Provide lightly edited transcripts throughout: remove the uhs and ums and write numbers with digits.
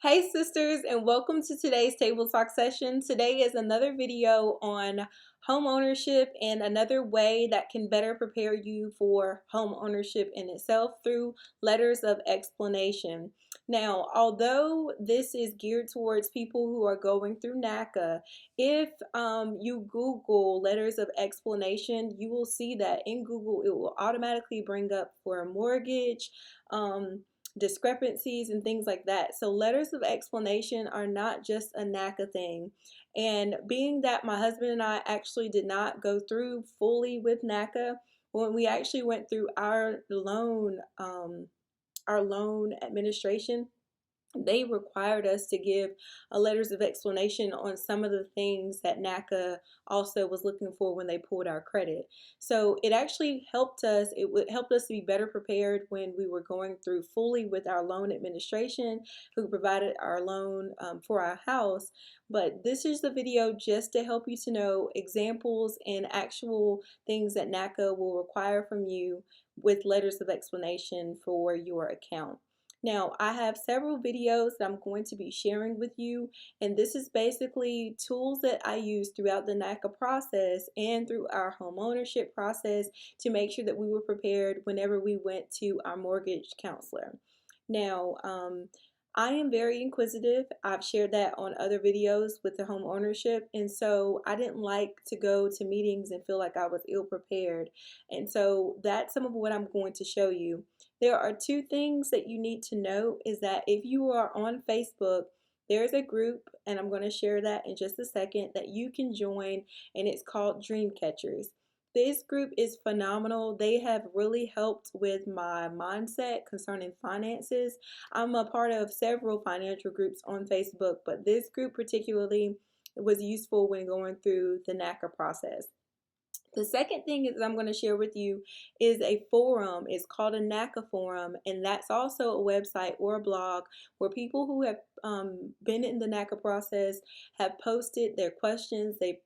Hey sisters, and welcome to today's table talk session. Today is another video on home ownership and another way that can better prepare you for home ownership in itself through letters of explanation. Now, although this is geared towards people who are going through NACA, if you Google letters of explanation, you will see that in Google it will automatically bring up for a mortgage, discrepancies and things like that. So letters of explanation are not just a NACA thing. And being that my husband and I actually did not go through fully with NACA, when we actually went through our loan administration, they required us to give a letters of explanation on some of the things that NACA also was looking for when they pulled our credit. So it actually helped us. Helped us to be better prepared when we were going through fully with our loan administration, who provided our loan for our house. But this is the video just to help you to know examples and actual things that NACA will require from you with letters of explanation for your account. Now, I have several videos that I'm going to be sharing with you, and this is basically tools that I use throughout the NACA process and through our home ownership process to make sure that we were prepared whenever we went to our mortgage counselor. Now, I am very inquisitive. I've shared that on other videos with the home ownership, and so I didn't like to go to meetings and feel like I was ill prepared. And so that's some of what I'm going to show you. There are two things that you need to know is that if you are on Facebook, there's a group, and I'm going to share that in just a second, that you can join, and it's called Dream Catchers. This group is phenomenal. They have really helped with my mindset concerning finances. I'm a part of several financial groups on Facebook, but this group particularly was useful when going through the NACA process. The second thing is I'm going to share with you is a forum. It's called a NACA forum, and that's also a website or a blog where people who have been in the NACA process have posted their questions. They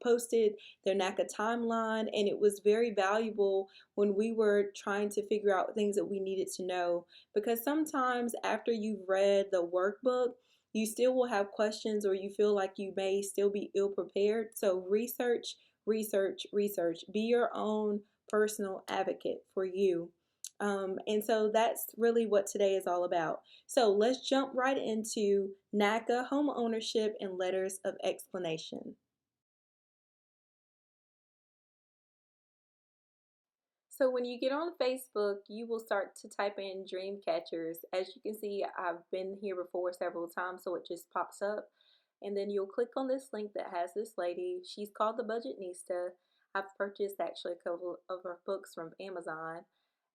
posted their NACA timeline, and it was very valuable when we were trying to figure out things that we needed to know, because sometimes after you've read the workbook, you still will have questions or you feel like you may still be ill prepared. So research, research, research. Be your own personal advocate for you. And so that's really what today is all about. So let's jump right into NACA home ownership and letters of explanation. So when you get on Facebook, you will start to type in dream catchers. As you can see, I've been here before several times, so it just pops up. And then you'll click on this link that has this lady. She's called the Budgetnista. I've purchased actually a couple of her books from Amazon.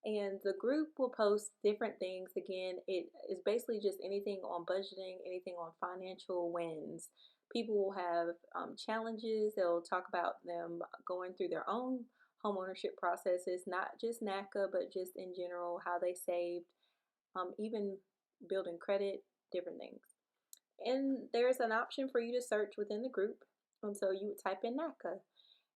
And the group will post different things. Again, it is basically just anything on budgeting, anything on financial wins. People will have challenges. They'll talk about them going through their own homeownership processes, not just NACA, but just in general, how they saved, even building credit, different things. And there's an option for you to search within the group. And so you would type in NACA.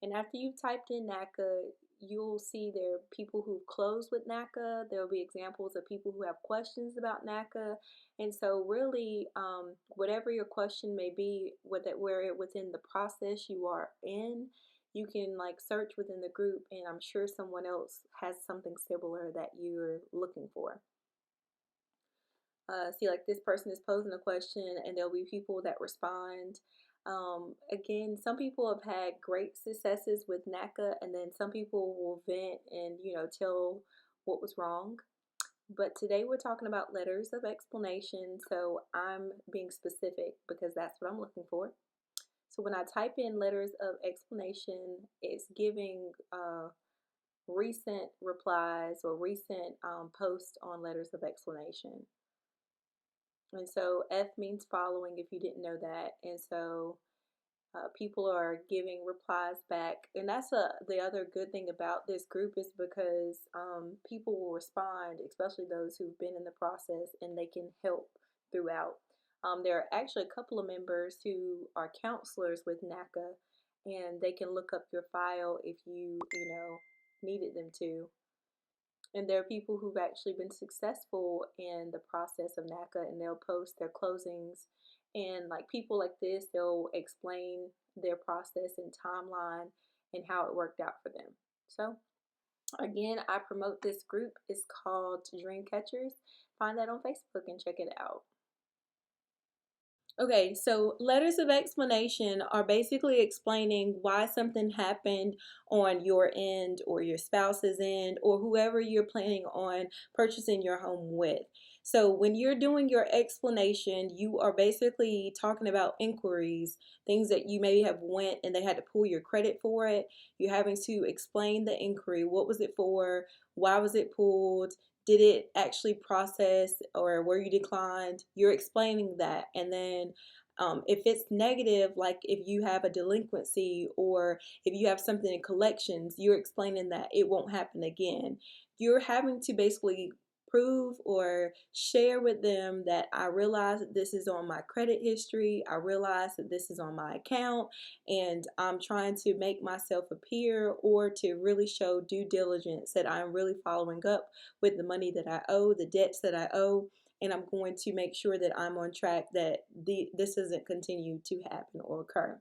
And after you've typed in NACA, you'll see there are people who've closed with NACA. There'll be examples of people who have questions about NACA. And so really, whatever your question may be, where within the process you are in, you can like search within the group, and I'm sure someone else has something similar that you're looking for. See, like this person is posing a question, and there'll be people that respond. Again, some people have had great successes with NACA, and then some people will vent and tell what was wrong. But today we're talking about letters of explanation, so I'm being specific because that's what I'm looking for. So when I type in letters of explanation, it's giving recent replies or recent posts on letters of explanation. And so F means following, if you didn't know that. And so people are giving replies back. And that's the other good thing about this group is because people will respond, especially those who've been in the process, and they can help throughout. There are actually a couple of members who are counselors with NACA, and they can look up your file if you needed them to. And there are people who've actually been successful in the process of NACA, and they'll post their closings. And like people like this, they'll explain their process and timeline and how it worked out for them. So again, I promote this group. It's called Dream Catchers. Find that on Facebook and check it out. Okay, so letters of explanation are basically explaining why something happened on your end or your spouse's end or whoever you're planning on purchasing your home with. So when you're doing your explanation, you are basically talking about inquiries, things that you maybe have went and they had to pull your credit for it. You're having to explain the inquiry. What was it for? Why was it pulled? Did it actually process or were you declined? You're explaining that. And then if it's negative, like if you have a delinquency or if you have something in collections, you're explaining that it won't happen again. You're having to basically prove or share with them that I realize that this is on my credit history. I realize that this is on my account, and I'm trying to make myself appear or to really show due diligence that I'm really following up with the money that I owe, the debts that I owe, and I'm going to make sure that I'm on track that this doesn't continue to happen or occur.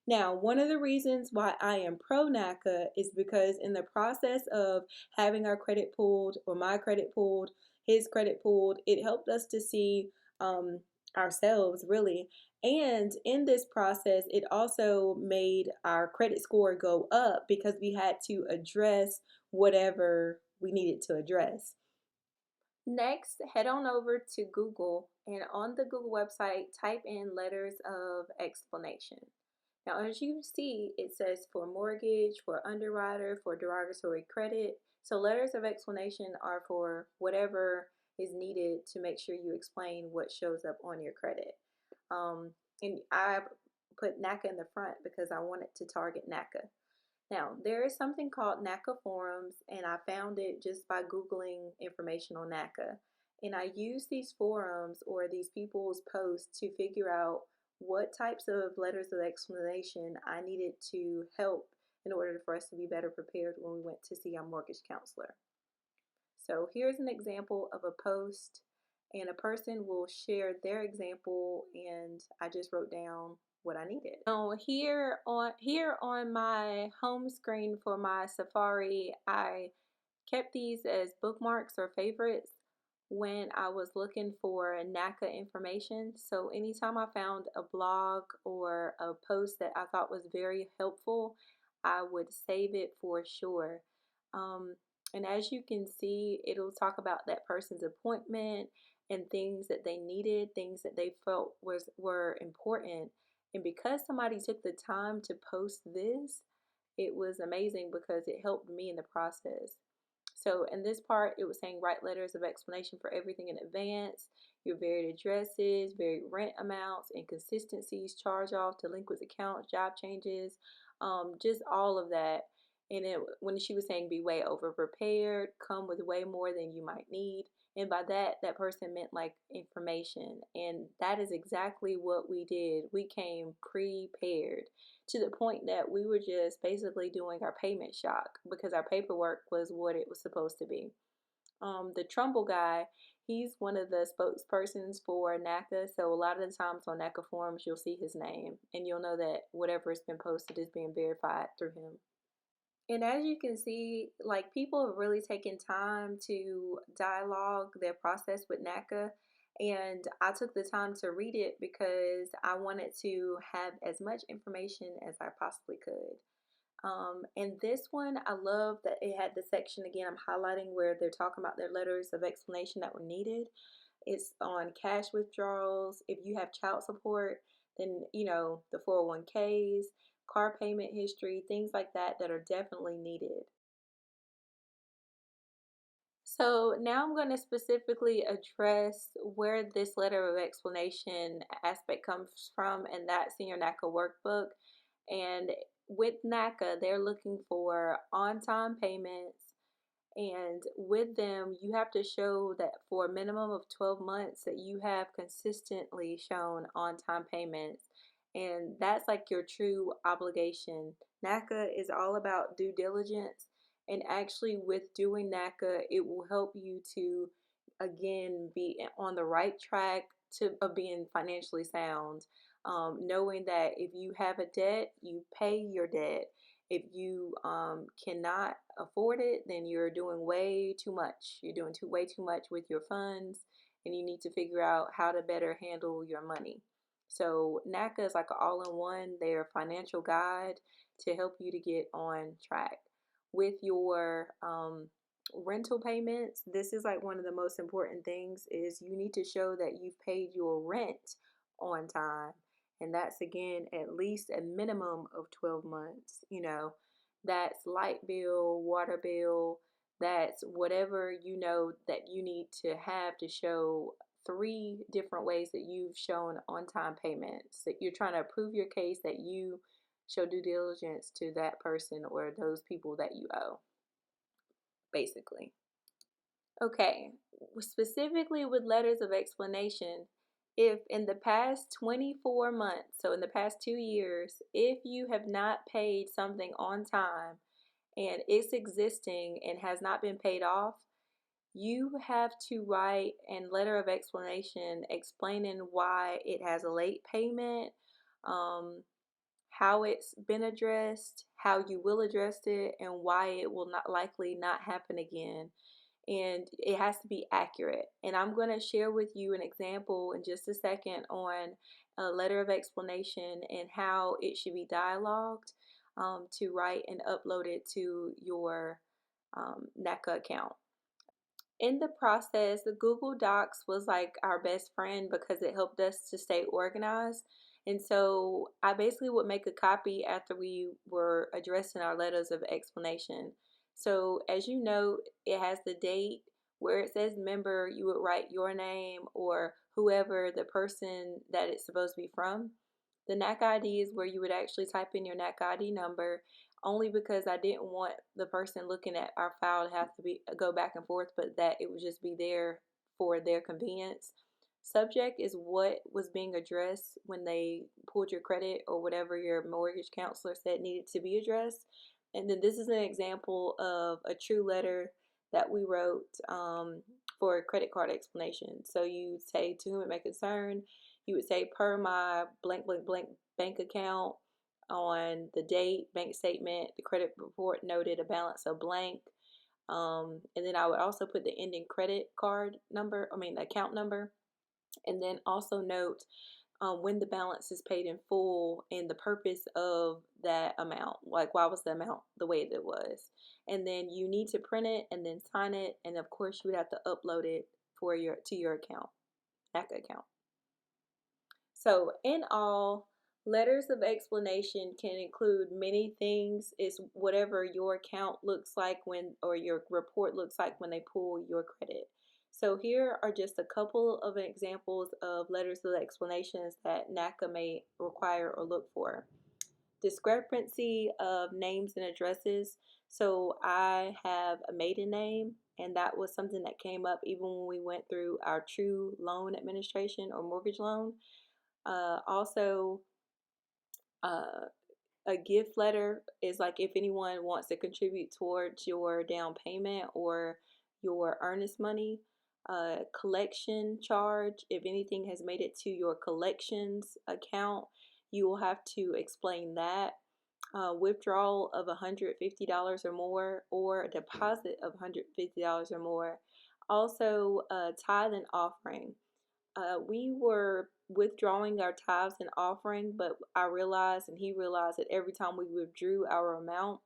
Now, one of the reasons why I am pro NACA is because in the process of having our credit pulled or my credit pulled, his credit pulled, it helped us to see ourselves really. And in this process, it also made our credit score go up because we had to address whatever we needed to address. Next, head on over to Google and on the Google website, type in letters of explanation. Now, as you see, it says for mortgage, for underwriter, for derogatory credit. So letters of explanation are for whatever is needed to make sure you explain what shows up on your credit. And I put NACA in the front because I wanted to target NACA. Now, there is something called NACA forums, and I found it just by Googling information on NACA. And I use these forums or these people's posts to figure out what types of letters of explanation I needed to help in order for us to be better prepared when we went to see our mortgage counselor. So here's an example of a post, and a person will share their example, and I just wrote down what I needed. Now here on my home screen for my Safari, I kept these as bookmarks or favorites when I was looking for NACA information. So anytime I found a blog or a post that I thought was very helpful, I would save it for sure. Um, and as you can see, it'll talk about that person's appointment and things that they needed, things that they felt were important. And because somebody took the time to post this, it was amazing because it helped me in the process. So in this part, it was saying write letters of explanation for everything in advance, your varied addresses, varied rent amounts, inconsistencies, charge-off, delinquent accounts, job changes, just all of that. And when she was saying be way over prepared, come with way more than you might need. And by that, that person meant like information. And that is exactly what we did. We came prepared to the point that we were just basically doing our payment shock because our paperwork was what it was supposed to be. The Trumbull guy, he's one of the spokespersons for NACA, so a lot of the times on NACA forums you'll see his name and you'll know that whatever has been posted is being verified through him. And as you can see, like people have really taken time to dialogue their process with NACA. And I took the time to read it because I wanted to have as much information as I possibly could. And this one, I love that it had the section again, I'm highlighting where they're talking about their letters of explanation that were needed. It's on cash withdrawals. If you have child support, then, the 401ks, car payment history, things like that that are definitely needed. So now I'm going to specifically address where this letter of explanation aspect comes from, and that's in your NACA workbook. And with NACA, they're looking for on-time payments, and with them, you have to show that for a minimum of 12 months that you have consistently shown on-time payments. And that's like your true obligation. NACA is all about due diligence, And actually, with doing NACA, it will help you to, again, be on the right track of being financially sound. Knowing that if you have a debt, you pay your debt. If you cannot afford it, then you're doing way too much. You're doing way too much with your funds, and you need to figure out how to better handle your money. So NACA is like an all-in-one. They're a financial guide to help you to get on track with your rental payments. This is like one of the most important things, is you need to show that you've paid your rent on time. And that's, again, at least a minimum of 12 months. That's light bill, water bill, that's whatever that you need to have to show 3 different ways that you've shown on time payments. That you're trying to prove your case that you show due diligence to that person or those people that you owe, basically. Okay, specifically with letters of explanation, if in the past 24 months, so in the past 2 years, if you have not paid something on time and it's existing and has not been paid off, you have to write a letter of explanation explaining why it has a late payment, how it's been addressed, how you will address it, and why it will not likely not happen again. And it has to be accurate. And I'm going to share with you an example in just a second on a letter of explanation and how it should be dialogued to write and upload it to your NACA account. In the process, the Google Docs was like our best friend because it helped us to stay organized. And so I basically would make a copy after we were addressing our letters of explanation. So as you know, it has the date. Where it says member, you would write your name or whoever the person that it's supposed to be from. The NAC ID is where you would actually type in your NAC ID number, only because I didn't want the person looking at our file to have to go back and forth, but that it would just be there for their convenience. Subject is what was being addressed when they pulled your credit or whatever your mortgage counselor said needed to be addressed. And then this is an example of a true letter that we wrote for a credit card explanation. So you say, to whom it may concern, you would say, per my blank blank blank bank account on the date, bank statement, the credit report noted a balance of blank. And then I would also put the ending credit card number, account number, and then also note when the balance is paid in full and the purpose of that amount, like why was the amount the way that it was. And then you need to print it and then sign it, and of course you would have to upload it to your account, NACA account. So in all, letters of explanation can include many things. It's whatever your account looks like or your report looks like when they pull your credit. So here are just a couple of examples of letters of explanations that NACA may require or look for. Discrepancy of names and addresses. So I have a maiden name, and that was something that came up even when we went through our true loan administration or mortgage loan. Also, a gift letter is like if anyone wants to contribute towards your down payment or your earnest money. Collection charge, if anything has made it to your collections account, you will have to explain that. Withdrawal of $150 or more, or a deposit of $150 or more. Also, tithe and offering. We were withdrawing our tithes and offering, but I realized and he realized that every time we withdrew our amount,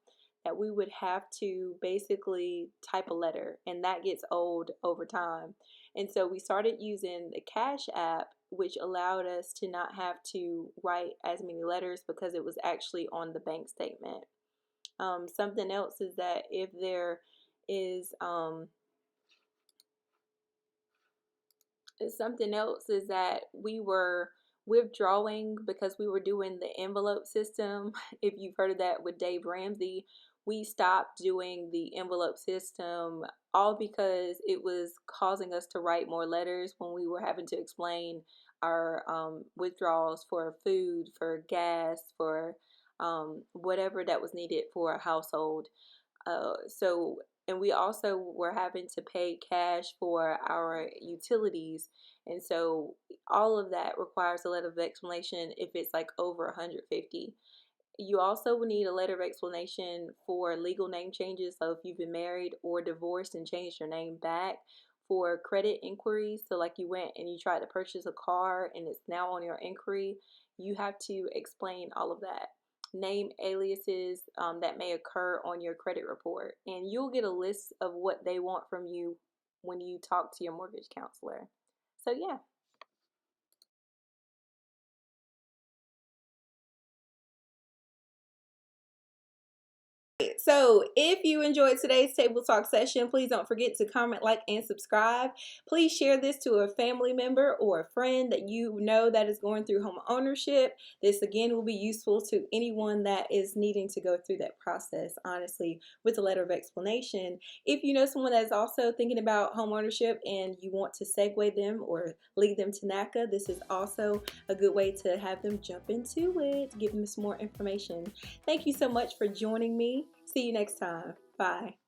that we would have to basically type a letter, and that gets old over time. And so we started using the Cash App, which allowed us to not have to write as many letters because it was actually on the bank statement. Something else is that if there is something else is that we were withdrawing because we were doing the envelope system. If you've heard of that with Dave Ramsey, we stopped doing the envelope system, all because it was causing us to write more letters when we were having to explain our withdrawals for food, for gas, for whatever that was needed for a household. So, and we also were having to pay cash for our utilities. And so all of that requires a letter of explanation if it's like over 150. You also will need a letter of explanation for legal name changes. So if you've been married or divorced and changed your name back, for credit inquiries. So like you went and you tried to purchase a car and it's now on your inquiry, you have to explain all of that. Name aliases that may occur on your credit report, and you'll get a list of what they want from you when you talk to your mortgage counselor. So yeah. So, if you enjoyed today's table talk session, please don't forget to comment, like, and subscribe. Please share this to a family member or a friend that you know that is going through home ownership. This again will be useful to anyone that is needing to go through that process, honestly, with a letter of explanation. If you know someone that is also thinking about home ownership and you want to segue them or lead them to NACA, this is also a good way to have them jump into it, give them some more information. Thank you so much for joining me. See you next time. Bye.